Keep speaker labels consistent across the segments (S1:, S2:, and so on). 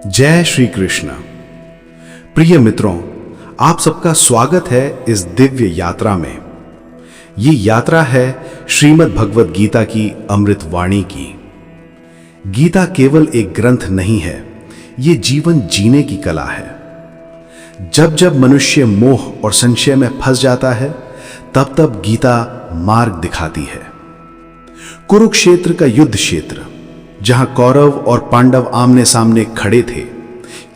S1: जय श्री कृष्ण। प्रिय मित्रों, आप सबका स्वागत है इस दिव्य यात्रा में। ये यात्रा है श्रीमद् भगवद गीता की अमृत वाणी की। गीता केवल एक ग्रंथ नहीं है, ये जीवन जीने की कला है। जब जब मनुष्य मोह और संशय में फंस जाता है, तब तब गीता मार्ग दिखाती है। कुरुक्षेत्र का युद्ध क्षेत्र, जहां कौरव और पांडव आमने सामने खड़े थे,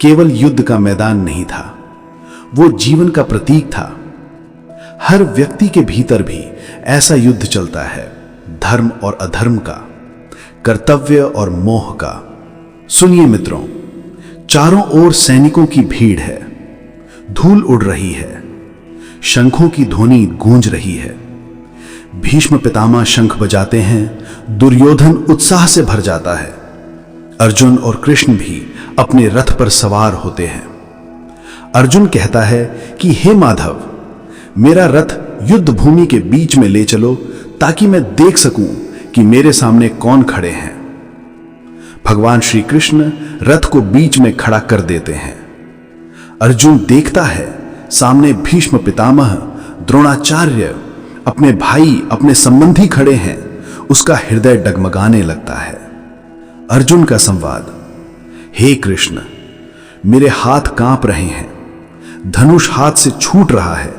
S1: केवल युद्ध का मैदान नहीं था, वो जीवन का प्रतीक था। हर व्यक्ति के भीतर भी ऐसा युद्ध चलता है, धर्म और अधर्म का, कर्तव्य और मोह का। सुनिए मित्रों, चारों ओर सैनिकों की भीड़ है, धूल उड़ रही है, शंखों की ध्वनि गूंज रही है। भीष्म पितामह शंख बजाते हैं, दुर्योधन उत्साह से भर जाता है, अर्जुन और कृष्ण भी अपने रथ पर सवार होते हैं। अर्जुन कहता है कि हे माधव, मेरा रथ युद्ध भूमि के बीच में ले चलो ताकि मैं देख सकूं कि मेरे सामने कौन खड़े हैं। भगवान श्री कृष्ण रथ को बीच में खड़ा कर देते हैं। अर्जुन देखता है सामने भीष्म पितामह, द्रोणाचार्य, अपने भाई, अपने संबंधी खड़े हैं। उसका हृदय डगमगाने लगता है। अर्जुन का संवाद: हे कृष्ण, मेरे हाथ कांप रहे हैं, धनुष हाथ से छूट रहा है।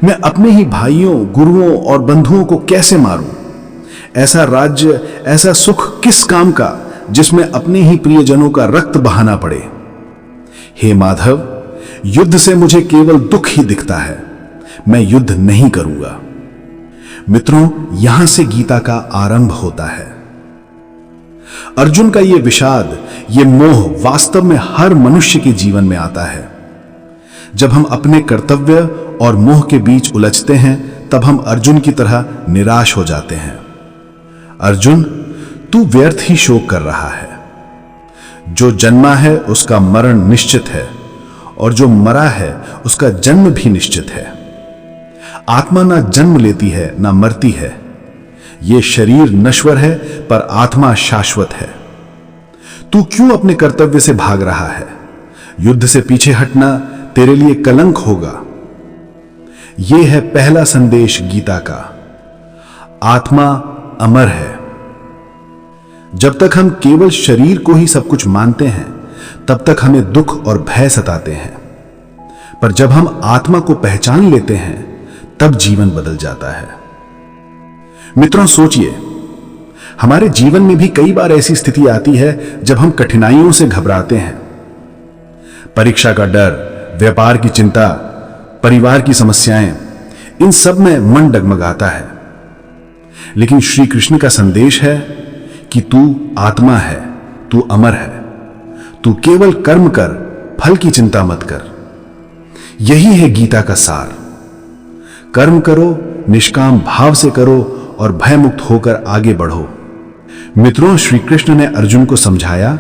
S1: मैं अपने ही भाइयों, गुरुओं और बंधुओं को कैसे मारूं? ऐसा राज्य, ऐसा सुख किस काम का जिसमें अपने ही प्रियजनों का रक्त बहाना पड़े? हे माधव, युद्ध से मुझे केवल दुख ही दिखता है। मैं युद्ध नहीं करूंगा। मित्रों, यहां से गीता का आरंभ होता है। अर्जुन का यह विषाद, यह मोह वास्तव में हर मनुष्य के जीवन में आता है। जब हम अपने कर्तव्य और मोह के बीच उलझते हैं, तब हम अर्जुन की तरह निराश हो जाते हैं। अर्जुन, तू व्यर्थ ही शोक कर रहा है। जो जन्मा है उसका मरण निश्चित है, और जो मरा है उसका जन्म भी निश्चित है। आत्मा ना जन्म लेती है ना मरती है। यह शरीर नश्वर है, पर आत्मा शाश्वत है। तू क्यों अपने कर्तव्य से भाग रहा है? युद्ध से पीछे हटना तेरे लिए कलंक होगा। यह है पहला संदेश गीता का। आत्मा अमर है। जब तक हम केवल शरीर को ही सब कुछ मानते हैं, तब तक हमें दुख और भय सताते हैं। पर जब हम आत्मा को पहचान लेते हैं, तब जीवन बदल जाता है। मित्रों, सोचिए, हमारे जीवन में भी कई बार ऐसी स्थिति आती है जब हम कठिनाइयों से घबराते हैं। परीक्षा का डर, व्यापार की चिंता, परिवार की समस्याएं, इन सब में मन डगमगाता है। लेकिन श्री कृष्ण का संदेश है कि तू आत्मा है, तू अमर है। तू केवल कर्म कर, फल की चिंता मत कर। यही है गीता का सार। कर्म करो, निष्काम भाव से करो और भयमुक्त होकर आगे बढ़ो। मित्रों, श्री कृष्ण ने अर्जुन को समझाया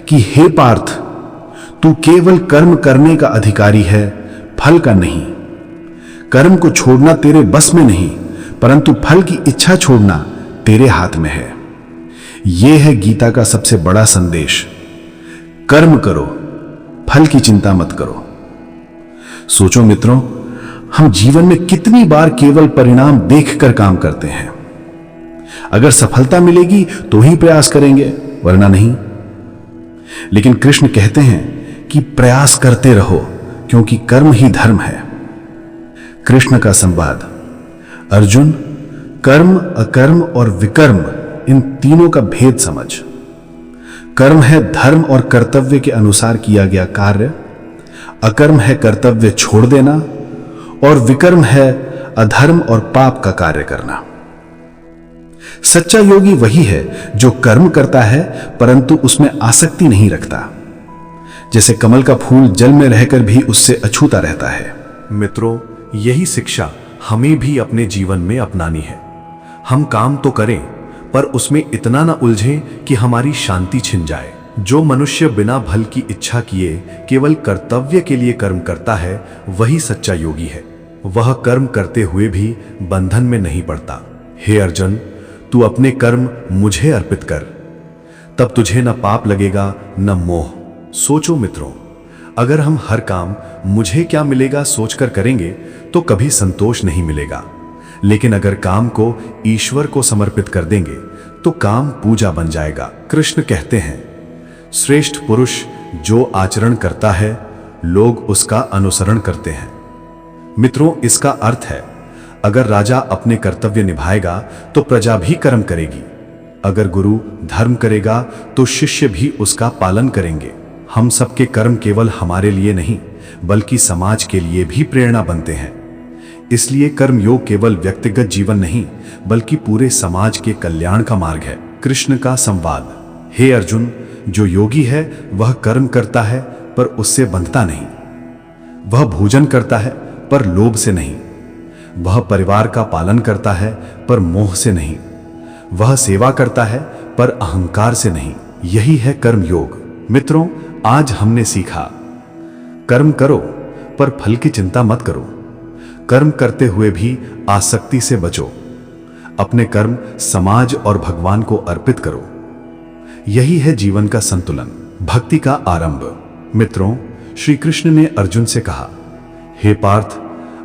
S1: कि हे पार्थ, तू केवल कर्म करने का अधिकारी है, फल का नहीं। कर्म को छोड़ना तेरे बस में नहीं, परंतु फल की इच्छा छोड़ना तेरे हाथ में है। यह है गीता का सबसे बड़ा संदेश। कर्म करो, फल की चिंता मत करो। सोचो मित्रों, हम जीवन में कितनी बार केवल परिणाम देखकर काम करते हैं। अगर सफलता मिलेगी तो ही प्रयास करेंगे, वरना नहीं। लेकिन कृष्ण कहते हैं कि प्रयास करते रहो, क्योंकि कर्म ही धर्म है। कृष्ण का संवाद: अर्जुन, कर्म, अकर्म और विकर्म, इन तीनों का भेद समझ। कर्म है धर्म और कर्तव्य के अनुसार किया गया कार्य, अकर्म है कर्तव्य छोड़ देना, और विकर्म है अधर्म और पाप का कार्य करना। सच्चा योगी वही है जो कर्म करता है, परंतु उसमें आसक्ति नहीं रखता। जैसे कमल का फूल जल में रहकर भी उससे अछूता रहता है।
S2: मित्रों, यही शिक्षा हमें भी अपने जीवन में अपनानी है। हम काम तो करें, पर उसमें इतना ना उलझें कि हमारी शांति छिन जाए। जो मनुष्य बिना फल की इच्छा किए केवल कर्तव्य के लिए कर्म करता है, वही सच्चा योगी है। वह कर्म करते हुए भी बंधन में नहीं पड़ता। हे अर्जुन, तू अपने कर्म मुझे अर्पित कर, तब तुझे न पाप लगेगा न मोह। सोचो मित्रों, अगर हम हर काम मुझे क्या मिलेगा सोचकर करेंगे तो कभी संतोष नहीं मिलेगा, लेकिन अगर काम को ईश्वर को समर्पित कर देंगे तो काम पूजा बन जाएगा। कृष्ण कहते हैं, श्रेष्ठ पुरुष जो आचरण करता है लोग उसका अनुसरण करते हैं। मित्रों, इसका अर्थ है अगर राजा अपने कर्तव्य निभाएगा तो प्रजा भी कर्म करेगी, अगर गुरु धर्म करेगा तो शिष्य भी उसका पालन करेंगे। हम सबके कर्म केवल हमारे लिए नहीं बल्कि समाज के लिए भी प्रेरणा बनते हैं। इसलिए कर्म योग केवल व्यक्तिगत जीवन नहीं बल्कि पूरे समाज के कल्याण का मार्ग है। कृष्ण का संवाद। हे अर्जुन, जो योगी है वह कर्म करता है पर उससे बंधता नहीं, वह भोजन करता है पर लोभ से नहीं, वह परिवार का पालन करता है पर मोह से नहीं, वह सेवा करता है पर अहंकार से नहीं। यही है कर्म योग। मित्रों, आज हमने सीखा, कर्म करो पर फल की चिंता मत करो। कर्म करते हुए भी आसक्ति से बचो। अपने कर्म समाज और भगवान को अर्पित करो। यही है जीवन का संतुलन, भक्ति का आरंभ। मित्रों, श्री कृष्ण ने अर्जुन से कहा, हे पार्थ,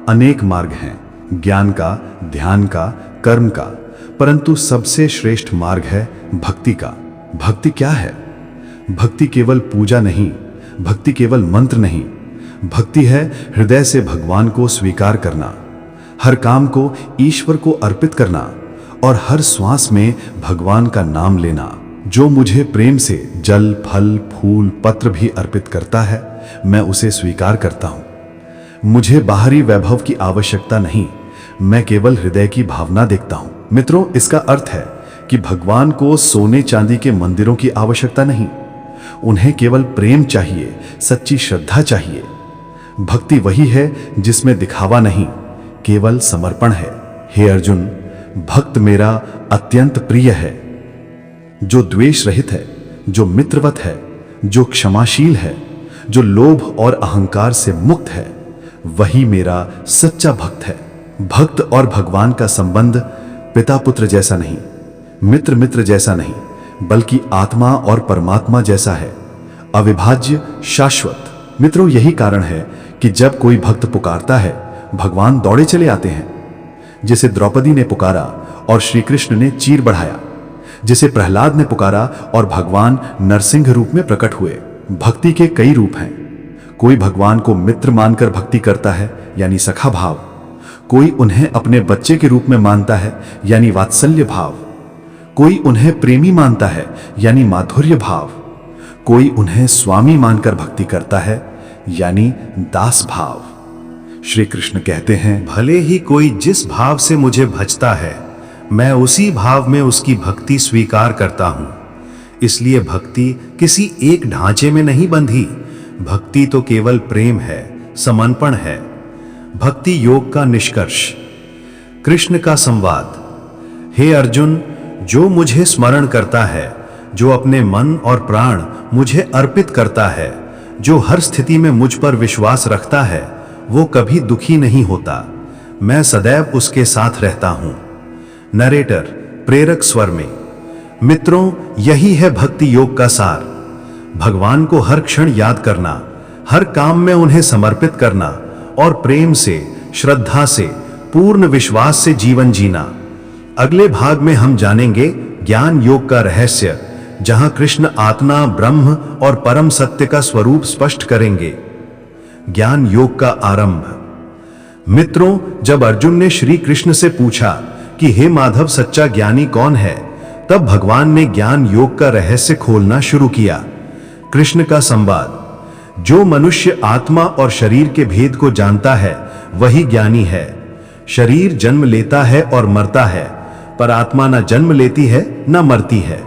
S2: अनेक मार्ग हैं, ज्ञान का, ध्यान का, कर्म का, परंतु सबसे श्रेष्ठ मार्ग है भक्ति का। भक्ति क्या है? भक्ति केवल पूजा नहीं, भक्ति केवल मंत्र नहीं, भक्ति है हृदय से भगवान को स्वीकार करना, हर काम को ईश्वर को अर्पित करना और हर श्वास में भगवान का नाम लेना। जो मुझे प्रेम से जल, फल, फूल, पत्र भी अर्पित करता है, मैं उसे स्वीकार करता हूं। मुझे बाहरी वैभव की आवश्यकता नहीं, मैं केवल हृदय की भावना देखता हूं। मित्रों, इसका अर्थ है कि भगवान को सोने चांदी के मंदिरों की आवश्यकता नहीं, उन्हें केवल प्रेम चाहिए, सच्ची श्रद्धा चाहिए। भक्ति वही है जिसमें दिखावा नहीं, केवल समर्पण है। हे अर्जुन, भक्त मेरा अत्यंत प्रिय है, जो द्वेष रहित है, जो मित्रवत है, जो क्षमाशील है, जो लोभ और अहंकार से मुक्त है, वही मेरा सच्चा भक्त है। भक्त और भगवान का संबंध पिता पुत्र जैसा नहीं, मित्र मित्र जैसा नहीं, बल्कि आत्मा और परमात्मा जैसा है, अविभाज्य, शाश्वत। मित्रों, यही कारण है कि जब कोई भक्त पुकारता है भगवान दौड़े चले आते हैं। जिसे द्रौपदी ने पुकारा और श्री कृष्ण ने चीर बढ़ाया, जिसे प्रहलाद ने पुकारा और भगवान नरसिंह रूप में प्रकट हुए। भक्ति के कई रूप हैं। कोई भगवान को मित्र मानकर भक्ति करता है यानी सखा भाव, कोई उन्हें अपने बच्चे के रूप में मानता है यानी वात्सल्य भाव, कोई उन्हें प्रेमी मानता है यानी माधुर्य भाव, कोई उन्हें स्वामी मानकर भक्ति करता है यानी दास भाव। श्री कृष्ण कहते हैं,
S1: भले ही कोई जिस भाव से मुझे भजता है, मैं उसी भाव में उसकी भक्ति स्वीकार करता हूं। इसलिए भक्ति किसी एक ढांचे में नहीं बंधी, भक्ति तो केवल प्रेम है, समर्पण है। भक्ति योग का निष्कर्ष। कृष्ण का संवाद। हे अर्जुन, जो मुझे स्मरण करता है, जो अपने मन और प्राण मुझे अर्पित करता है, जो हर स्थिति में मुझ पर विश्वास रखता है, वो कभी दुखी नहीं होता। मैं सदैव उसके साथ रहता हूं। नरेटर, प्रेरक स्वर में। मित्रों, यही है भक्ति योग का सार। भगवान को हर क्षण याद करना, हर काम में उन्हें समर्पित करना और प्रेम से, श्रद्धा से, पूर्ण विश्वास से जीवन जीना। अगले भाग में हम जानेंगे ज्ञान योग का रहस्य, जहां कृष्ण आत्मा, ब्रह्म और परम सत्य का स्वरूप स्पष्ट करेंगे। ज्ञान योग का आरंभ। मित्रों, जब अर्जुन ने श्री कृष्ण से पूछा कि हे माधव, सच्चा ज्ञानी कौन है, तब भगवान ने ज्ञान योग का रहस्य खोलना शुरू किया। कृष्ण का संवाद। जो मनुष्य आत्मा और शरीर के भेद को जानता है वही ज्ञानी है। शरीर जन्म लेता है और मरता है, पर आत्मा न जन्म लेती है न मरती है।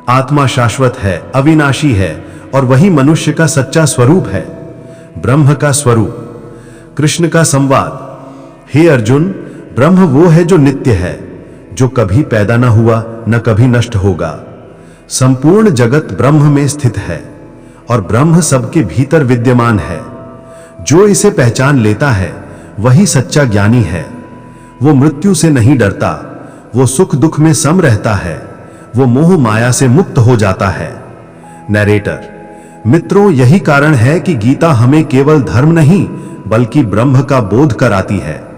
S1: आत्मा शाश्वत है, अविनाशी है और वही मनुष्य का सच्चा स्वरूप है, ब्रह्म का स्वरूप। कृष्ण का संवाद। हे अर्जुन, ब्रह्म वो है जो नित्य है, जो कभी पैदा न हुआ न कभी नष्ट होगा। संपूर्ण जगत ब्रह्म में स्थित है और ब्रह्म सबके भीतर विद्यमान है। जो इसे पहचान लेता है वही सच्चा ज्ञानी है। वो मृत्यु से नहीं डरता, वो सुख दुख में सम रहता है, वो मोह माया से मुक्त हो जाता है। नरेटर।
S2: मित्रों, यही कारण है कि गीता हमें केवल धर्म नहीं बल्कि ब्रह्म का बोध कराती है।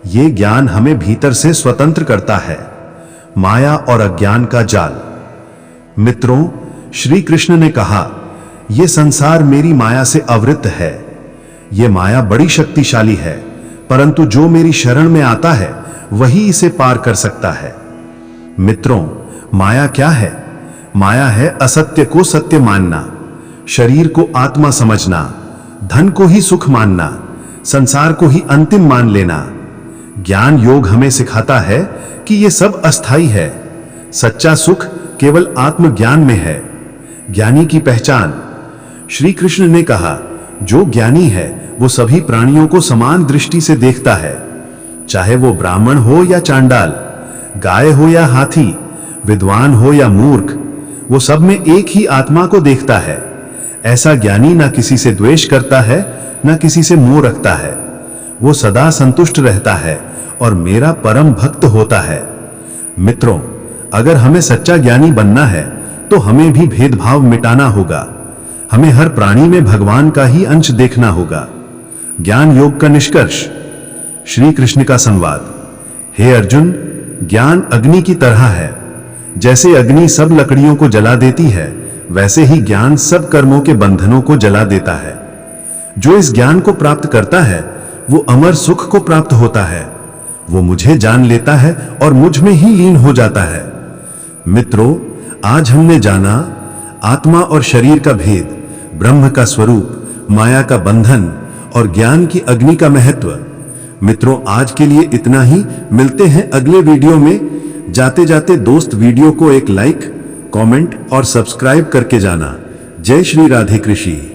S2: ये ज्ञान हमें भीतर से स्वतंत्र करता है। माया और अज्ञान का जाल। मित्रों, श्री कृष्ण ने कहा, यह संसार मेरी माया से आवृत है। यह माया बड़ी शक्तिशाली है, परंतु जो मेरी शरण में आता है वही इसे पार कर सकता है। मित्रों, माया क्या है? माया है असत्य को सत्य मानना, शरीर को आत्मा समझना, धन को ही सुख मानना, संसार को ही अंतिम मान लेना। ज्ञान योग हमें सिखाता है कि यह सब अस्थाई है। सच्चा सुख केवल आत्मज्ञान में है। ज्ञानी की पहचान। श्री कृष्ण ने कहा, जो ज्ञानी है वो सभी प्राणियों को समान दृष्टि से देखता है, चाहे वो ब्राह्मण हो या चांडाल, गाय हो या हाथी, विद्वान हो या मूर्ख, वो सब में एक ही आत्मा को देखता है। ऐसा ज्ञानी ना किसी से द्वेष करता है, ना किसी से मोह रखता है। वो सदा संतुष्ट रहता है और मेरा परम भक्त होता है। मित्रों, अगर हमें सच्चा ज्ञानी बनना है तो हमें भी भेदभाव मिटाना होगा। हमें हर प्राणी में भगवान का ही अंश देखना होगा। ज्ञान योग का निष्कर्ष। श्री कृष्ण का संवाद। हे अर्जुन, ज्ञान अग्नि की तरह है। जैसे अग्नि सब लकड़ियों को जला देती है, वैसे ही ज्ञान सब कर्मों के बंधनों को जला देता है। जो इस ज्ञान को प्राप्त करता है वो अमर सुख को प्राप्त होता है। वो मुझे जान लेता है और मुझ में ही लीन हो जाता है। मित्रों, आज हमने जाना आत्मा और शरीर का भेद, ब्रह्म का स्वरूप, माया का बंधन और ज्ञान की अग्नि का महत्व। मित्रों, आज के लिए इतना ही। मिलते हैं अगले वीडियो में। जाते जाते दोस्त, वीडियो को एक लाइक, कमेंट और सब्सक्राइब करके जाना। जय श्री राधे कृष्ण।